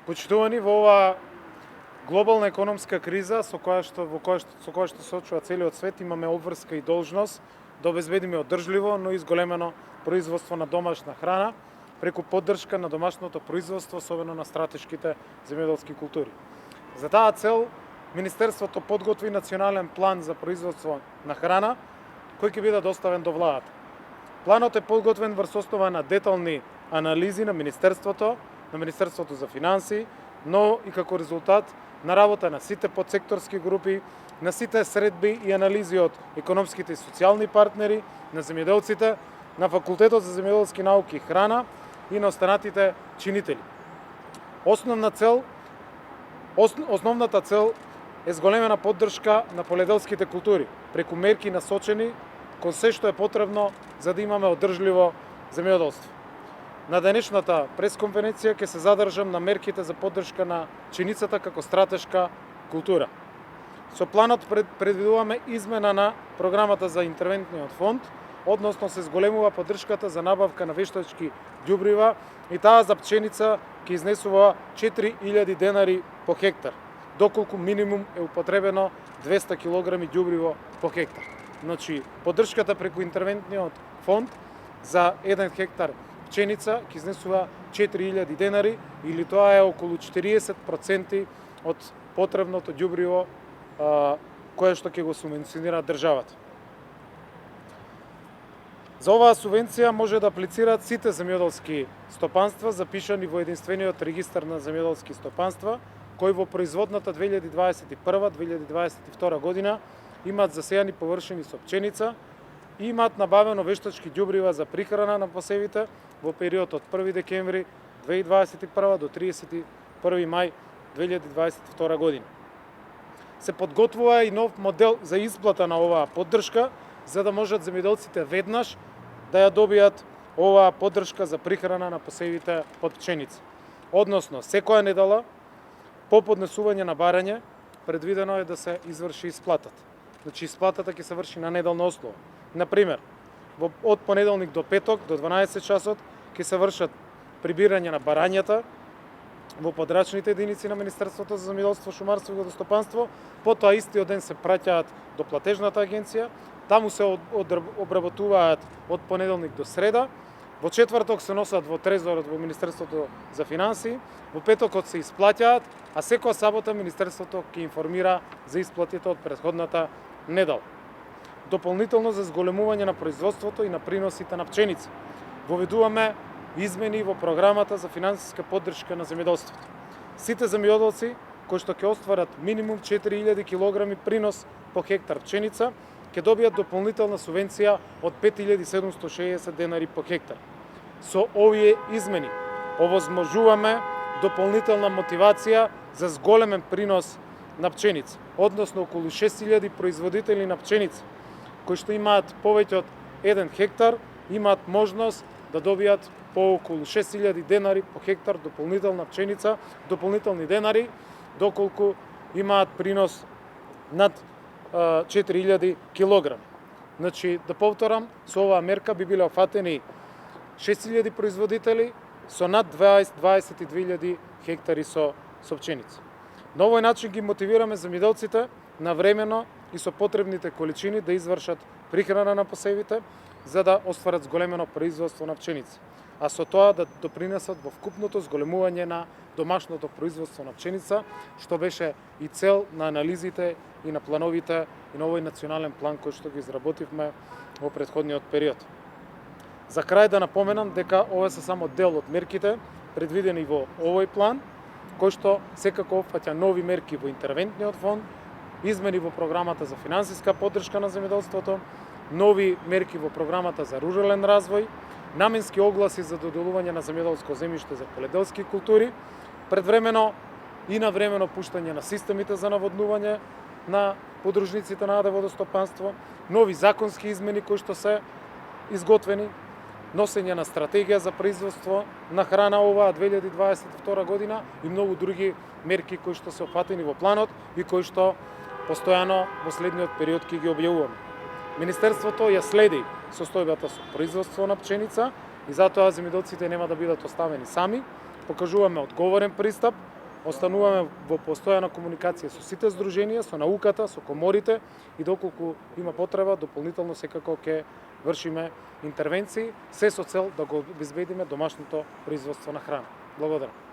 Почитувани, во оваа глобална економска криза со која што се очува целиот свет, имаме обврска и должност да обезбедиме одржливо, но изголемено производство на домашна храна преку поддршка на домашното производство, особено на стратешките земјоделски култури. За таа цел Министерството подготви национален план за производство на храна, кој ќе биде доставен до владата. Планот е подготвен врз основа на детални анализи на Министерството за финансии, но и како резултат на работа на сите подсекторски групи, на сите средби и анализи од економските и социјални партнери, на земјоделците, на Факултетот за земјоделски науки и храна и на останатите чинители. Основната цел е зголемена поддршка на поледелските култури, преку мерки насочени кон се што е потребно за да имаме одржливо земјоделство. На денешната пресконференција ќе се задржам на мерките за поддршка на пченицата како стратешка култура. Со планот предвидуваме измена на програмата за интервентниот фонд, односно се зголемува поддршката за набавка на вештачки ѓубрива и таа за пченица ќе изнесува 4000 денари по хектар, доколку минимум е употребено 200 кг ѓубриво по хектар. Значи, поддршката преку интервентниот фонд за 1 хектар пченица ќе изнесува 4000 денари или тоа е околу 40% од потребното ѓубриво кое што ќе го субвенционира државата. За оваа субвенција може да аплицираат сите земјоделски стопанства запишани во единствениот регистар на земјоделски стопанства, кои во производната 2021-2022 година имаат засејани површини со пченица и имаат набавено вештачки ѓубрива за прихрана на посевите во период од 1 декември 2021 до 31 мај 2022 година. Се подготвува и нов модел за исплата на оваа поддршка, за да можат земјоделците веднаш да ја добијат оваа поддршка за прихрана на посевите од пченица. Односно, секоја недела по поднесување на барање предвидено е да се изврши исплатата. Значи, исплатата ќе се врши на неделна основа. Например, од понеделник до петок до 12 часот ќе се вршат прибирање на барањата во подрачните единици на Министерството за земјоделство, шумарство и водостопанство, потоа истиот ден се праќаат до платежната агенција, таму се обработуваат од понеделник до среда, во четврток се носат во трезорот во Министерството за финансии, во петокот се исплаќаат, а секоја сабота Министерството ќе информира за исплатите од претходната недела. Дополнително за зголемување на производството и на приносите на пченица, воведуваме измени во програмата за финансиска поддршка на земјоделството. Сите земјоделци кои што ќе остварат минимум 4000 кг принос по хектар пченица ќе добијат дополнителна субвенција од 5760 денари по хектар. Со овие измени овозможуваме дополнителна мотивација за зголемен принос на пченица, односно околу 6000 производители на пченица кои што имаат повеќе од 1 хектар имаат можност да добијат по околу 6000 денари по хектар дополнителна пченица, дополнителни денари, доколку имаат принос над 4000 кг. Значи, да повторам, со оваа мерка би биле офатени 6000 производители со над 22.000 хектари со пченица. На овој начин ги мотивираме земјоделците навремено и со потребните количини да извршат прихрана на посевите, за да остварат зголемено производство на пченица, а со тоа да допринесат во вкупното зголемување на домашното производство на пченица, што беше и цел на анализите и на плановите и на овој национален план кој што ги изработивме во претходниот период. За крај да напоменам дека ова се само дел од мерките предвидени во овој план, кој што секако опфаќа нови мерки во интервентниот фонд, измени во програмата за финансиска поддршка на земјоделството, нови мерки во програмата за рурален развој, наменски огласи за доделување на земјоделско земјиште за поледелски култури, предвремено и навремено пуштање на системите за наводнување на подружниците на АД водостопанство, нови законски измени кои што се изготвени, носење на стратегија за производство на храна оваа 2022 година и многу други мерки кои што се опфатени во планот и кои што постојано во следниот период ќе ги објавуваме. Министерството ја следи состојбата со производство на пченица и затоа земјоделците нема да бидат оставени сами. Покажуваме одговорен пристап Остануваме во постојана комуникација со сите здруженија, со науката, со коморите и доколку има потреба, дополнително секако ќе вршиме интервенции, се со цел да го обезбедиме домашното производство на храна. Благодарам.